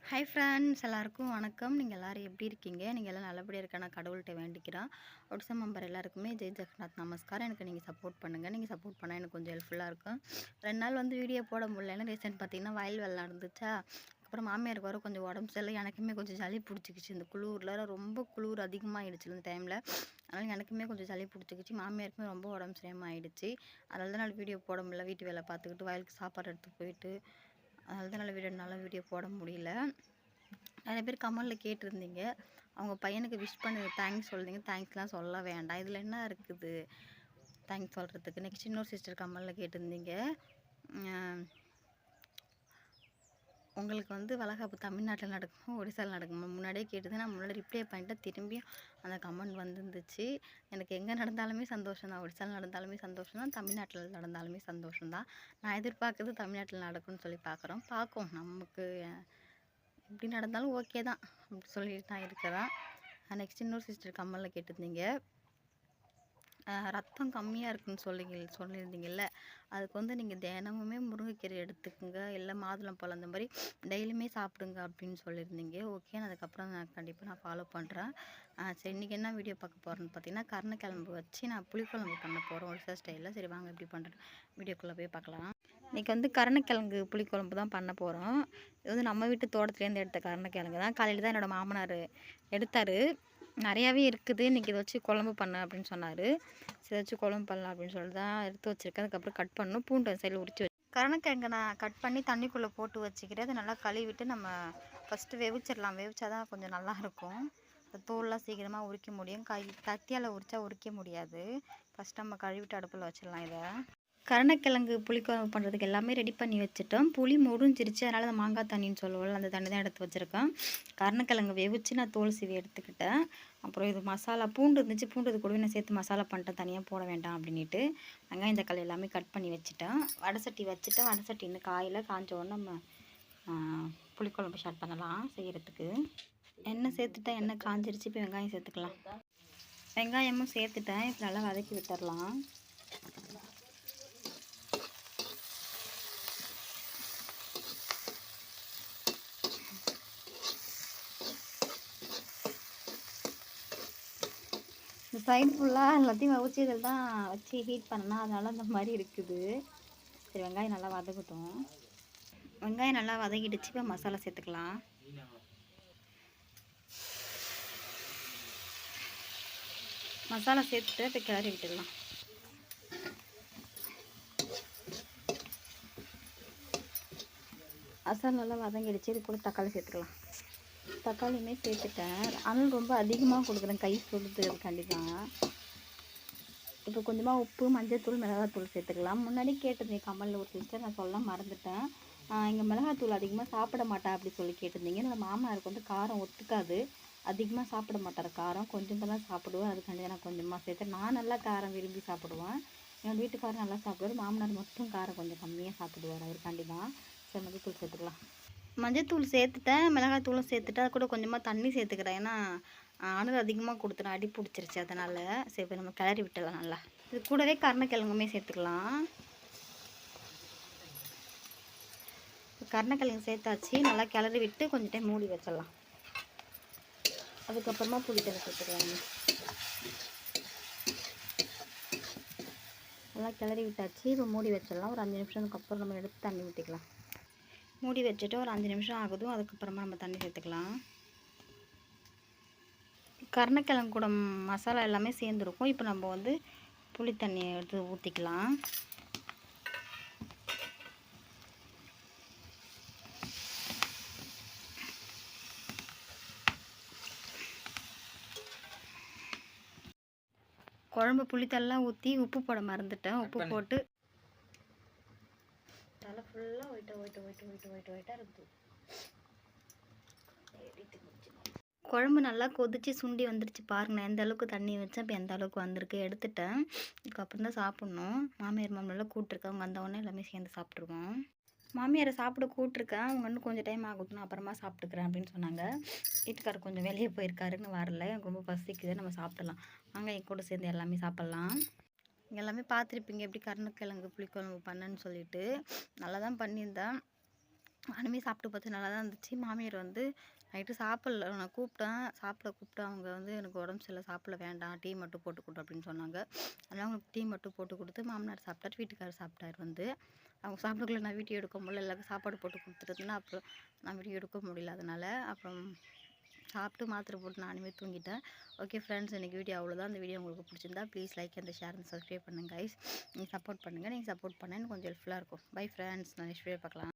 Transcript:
Hi friends, எல்லாருக்கும் வணக்கம். நீங்கள் எல்லோரும் எப்படி இருக்கீங்க? நீங்கள் எல்லாம் நல்லபடியாக இருக்க நான் கடவுள்கிட்ட வேண்டிக்கிறேன். ஒடிசா மெம்பர் எல்லாருக்குமே ஜெய் ஜெகநாத் நமஸ்காரம். எனக்கு நீங்கள் சப்போர்ட் பண்ணுங்கள். நீங்கள் சப்போர்ட் பண்ணால் எனக்கு கொஞ்சம் ஹெல்ப்ஃபுல்லாக இருக்கும். 2 நாள் வீடியோ போட முடியல. ஏன்னா ரீசெண்ட் பார்த்தீங்கன்னா வயல் வேலை நடந்துச்சா. அப்புறம் மாமியாருக்கு வர கொஞ்சம் உடம்பு சரியில்லை. எனக்குமே கொஞ்சம் சளி பிடிச்சிக்கிச்சு. இந்த குளிரில் ரொம்ப குளிர் அதிகமாகிடுச்சு இந்த டைமில். அதனால் எனக்குமே கொஞ்சம் சளி பிடிச்சிக்கிச்சு. மாமியாருக்குமே ரொம்ப உடம்பு சரியாமல் ஆகிடுச்சு. அதனால தான் நான் வீடியோ போட முடியல. வீட்டு வேலை பார்த்துக்கிட்டு வயலுக்கு சாப்பாடு எடுத்து போயிட்டு அதனால தான் என்னால் வீடியோ போட முடியல. நிறைய பேர் கமெண்டில் கேட்டிருந்தீங்க, அவங்க பையனுக்கு விஷ் பண்ணி தேங்க்ஸ் சொல்லுங்க. தேங்க்ஸ்லாம் சொல்ல வேண்டாம், இதில் என்ன இருக்குது தேங்க்ஸ் சொல்கிறதுக்கு. நெக்ஸ்ட் இன்னொரு சிஸ்டர் கமெண்டில் கேட்டிருந்தீங்க, உங்களுக்கு வளகாப்பு தமிழ்நாட்டில் நடக்குமா ஒடிசாவில் நடக்குமா? முன்னாடியே கேட்டது, நான் முன்னாடி ரிப்ளை பண்ணிட்டு திரும்பியும் அந்த கமெண்ட் வந்துருந்துச்சு. எனக்கு எங்கே நடந்தாலுமே சந்தோஷம் தான். ஒடிசாவில் நடந்தாலுமே சந்தோஷம் தான், தமிழ்நாட்டில் நடந்தாலுமே சந்தோஷம் தான். நான் எதிர்பார்க்குறது தமிழ்நாட்டில் நடக்கும்னு சொல்லி பார்ப்போம். நமக்கு எப்படி நடந்தாலும் ஓகே தான் அப்படி சொல்லிட்டு தான் இருக்கிறேன். நெக்ஸ்ட் இன்னொரு சிஸ்டர் கம்மலில் கேட்டிருந்தீங்க, ரத்தம் கம்மியாக இருக்குன்னு சொல்லியிருந்தீங்கல்ல, அதுக்கு நீங்கள் தினமுமே முருங்கைக்கீரை எடுத்துக்கோங்க, இல்லை மாதுளம்பழம் அந்த மாதிரி டெய்லியுமே சாப்பிடுங்க அப்படின்னு சொல்லியிருந்தீங்க. ஓகே, அதுக்கப்புறம் நான் கண்டிப்பாக ஃபாலோ பண்ணுறேன். சரி, இன்றைக்கி என்ன வீடியோ பார்க்க போகிறேன்னு பார்த்தீங்கன்னா, கருணக்கிழங்கு வச்சு நான் புளிக்குழம்பு பண்ண போகிறோம் ஒரிசா ஸ்டைலில். சரி வாங்க எப்படி பண்ணுறேன் வீடியோக்குள்ளே போய் பார்க்கலாம். இன்றைக்கி கருணக்கிழங்கு புளிக்குழம்பு தான் பண்ண போகிறோம். இது நம்ம வீட்டு தோட்டத்துலேருந்து எடுத்த கருணக்கிழங்கு தான். காலையில் தான் என்னோடய மாமனார் எடுத்தார். நிறையாவே இருக்குது, இன்றைக்கி இதை வச்சு குழம்பு பண்ண அப்படின்னு சொன்னார். சரி வச்சு குழம்பு பண்ணலாம் அப்படின்னு சொல்லிட்டு தான் எடுத்து வச்சுருக்கேன். அதுக்கப்புறம் கட் பண்ணணும். பூண்டு சைடில் உரிச்சு வச்சு கருணக்கிழங்கு நான் கட் பண்ணி தண்ணிக்குள்ளே போட்டு வச்சுக்கிறேன். அதை நல்லா கழுவிட்டு நம்ம ஃபஸ்ட்டு வெவிச்சிடலாம். வெவிச்சா தான் கொஞ்சம் நல்லாயிருக்கும். இந்த தோல்லாம் சீக்கிரமாக உரிக்க முடியும். கத்தியால் உரித்தா உரிக்க முடியாது. ஃபஸ்ட் நம்ம கழுவிட்டு அடுப்பில் வச்சிடலாம். இதை கருணக்கிழங்கு புளிக்குழம்பு பண்ணுறதுக்கு எல்லாமே ரெடி பண்ணி வச்சுட்டோம். புளி முறிஞ்சிருச்சு, அதனால் அந்த மாங்காய் தண்ணின்னு சொல்லுவோம்ல, அந்த தண்ணி தான் எடுத்து வச்சுருக்கேன். கருணக்கிழங்கு வெவிச்சு நான் தோல் சீவி எடுத்துக்கிட்டேன். அப்புறம் இது மசாலா பூண்டு இருந்துச்சு, பூண்டு இது கூடவே நான் சேர்த்து மசாலா பண்ணிட்டேன், தனியாக போட வேண்டாம் அப்படின்ட்டு. வெங்காயம் தக்காளி எல்லாமே கட் பண்ணி வச்சுட்டேன். வடை சட்டி வச்சுட்டேன். வடை சட்டி இன்னும் காஞ்ச உடனே நம்ம புளிக்குழம்பு ஸ்டார்ட் பண்ணலாம் செய்கிறதுக்கு. எண்ணெய் சேர்த்துட்டேன், எண்ணெய் காஞ்சிருச்சு. இப்போ வெங்காயம் சேர்த்துக்கலாம். வெங்காயமும் சேர்த்துட்டேன். இப்போ நல்லா வதக்கி விட்டுடலாம். சைடு ஃபுல்லாக எல்லாத்தையும் வச்சு இதில் தான் வச்சு ஹீட் பண்ணால் அதனால் அந்த மாதிரி இருக்குது. சரி, வெங்காயம் நல்லா வதக்கட்டும். வெங்காயம் நல்லா வதக்கிடுச்சு. இப்போ மசாலா சேர்த்துக்கலாம். மசாலா சேர்த்துட்டு இப்போ கிளறி விட்டுடலாம். மசாலா நல்லா வதங்கிடுச்சு. இது கூட தக்காளி சேர்த்துக்கலாம். தக்காளியுமே சேர்த்துட்டேன். ஆனால் ரொம்ப அதிகமாக கொடுக்குறேன், கை சுடுது கண்டிப்பாக. இப்போ கொஞ்சமாக உப்பு, மஞ்சள்தூள், மிளகாத்தூள் சேர்த்துக்கலாம். முன்னாடி கேட்டிருந்தீங்க கமலில் ஒரு சிஸ்டர், நான் சொல்ல மறந்துட்டேன். இங்கே மிளகாத்தூள் அதிகமாக சாப்பிட மாட்டா அப்படி சொல்லி கேட்டிருந்தீங்க. என்னோடய மாமனாருக்கு காரம் ஒத்துக்காது, அதிகமாக சாப்பிட மாட்டார் காரம், கொஞ்சமாக தான் சாப்பிடுவேன். அதுக்காண்டி நான் கொஞ்சமாக சேர்த்தேன். நான் நல்லா காரம் விரும்பி சாப்பிடுவேன். என் வீட்டுக்காரர் நல்லா சாப்பிடுவார். மாமனார் மட்டும் காரம் கொஞ்சம் கம்மியாக சாப்பிடுவார். அவருக்காண்டி தான். சரி, மஞ்சள்தூள் சேர்த்துக்கலாம். மஞ்சத்தூள் சேர்த்துட்டேன், மிளகாத்தூளும் சேர்த்துட்டு அது கூட கொஞ்சமாக தண்ணி சேர்த்துக்கிறேன். ஏன்னா அனல் அதிகமாக கொடுத்துட்டேன், அடி பிடிச்சிருச்சு. அதனால் சரி இப்போ நம்ம கிளறி விட்டுடலாம் நல்லா. இது கூடவே கருணக்கிழங்குமே சேர்த்துக்கலாம். கருணக்கிழங்கு சேர்த்தாச்சு. நல்லா கிளறி விட்டு கொஞ்சம் டைம் மூடி வச்சிடலாம். அதுக்கப்புறமா புளித்தண்ணி சேர்த்துக்கலாம். நல்லா கிளறி விட்டாச்சு. இப்போ மூடி வச்சிடலாம். ஒரு 5 நிமிஷத்துக்கு அப்புறம் நம்ம எடுத்து தண்ணி ஊற்றிக்கலாம். மூடி வச்சுட்டு ஒரு 5 நிமிஷம் ஆகுதும். அதுக்கப்புறமா நம்ம தண்ணி சேர்த்துக்கலாம். கருணக்கிழங்கு கூட மசாலா எல்லாமே சேர்ந்துருக்கும். இப்போ நம்ம புளி தண்ணியை எடுத்து ஊற்றிக்கலாம். குழம்பு புளித்தெல்லாம் ஊற்றி உப்பு போட மறந்துட்டேன். உப்பு போட்டு தலை ஃபுல்லாக ஒயிட்டாக இருக்குது. குழம்பு நல்லா கொதிச்சு சுண்டி வந்துருச்சு பாருங்க. எந்த அளவுக்கு தண்ணி வச்சேன், இப்போ எந்த அளவுக்கு வந்திருக்கு. எடுத்துட்டேன். இதுக்கப்புறம் தான் சாப்பிட்ணும். மாமியார் கூப்பிட்ருக்கேன். அவங்க வந்தவொடனே எல்லாமே சேர்ந்து சாப்பிட்ருவோம். மாமியாரை சாப்பிட கூப்பிட்ருக்கேன். அவங்க இன்னும் கொஞ்சம் டைம் ஆகுதுன்னு அப்புறமா சாப்பிட்டுக்கிறேன் அப்படின்னு சொன்னாங்க. வீட்டுக்காரர் கொஞ்சம் வெளியே போயிருக்காருன்னு வரல. எனக்கு ரொம்ப பசிக்குது, நம்ம சாப்பிடலாம் வாங்க, என் கூட சேர்ந்து எல்லாமே சாப்பிட்லாம். எல்லாமே பார்த்துருப்பீங்க எப்படி கருணக்கிழங்கு புளிக்குழம்பு பண்ணேன்னு சொல்லிட்டு. நல்லா தான் பண்ணியிருந்தேன். நானுமே சாப்பிட்டு பார்த்து நல்லா தான் இருந்துச்சு. மாமியார் வந்து நைட்டு சாப்பிடல. நான் கூப்பிட்டேன், சாப்பிட கூப்பிட்டேன். அவங்க வந்து எனக்கு உடம்பு சரியில்ல, சாப்பிட வேண்டாம், டீ மட்டும் போட்டு கொடு அப்படின்னு சொன்னாங்க. அதனால் அவங்களுக்கு டீ மட்டும் போட்டு கொடுத்து மாமனார் சாப்பிட்டாரு, வீட்டுக்காரர் சாப்பிட்டாரு வந்து. அவங்க சாப்பிடக்குள்ள நான் வீடியோ எடுக்க முடியல, எல்லாருக்கும் சாப்பாடு போட்டு கொடுத்துருந்தேன்னா அப்புறம் நான் வீடியோ எடுக்க முடியல. அதனால் அப்புறம் சாப்பிட்டு மாத்திரை போட்டு நானுமே தூங்கிட்டேன். ஓகே ஃப்ரெண்ட்ஸ், இன்றைக்கி வீடியோ அவ்வளோதான். அந்த வீடியோ உங்களுக்கு பிடிச்சிருந்தா please like and share and subscribe பண்ணுங்கள் கைஸ். நீங்கள் சப்போர்ட் பண்ணுங்கள். நீங்கள் சப்போர்ட் பண்ண எனக்கு கொஞ்சம் ஹெல்ப்ஃபுல்லாக இருக்கும். பை ஃப்ரெண்ட்ஸ், நான் நெக்ஸ்ட் வீடியோ பார்க்கலாம்.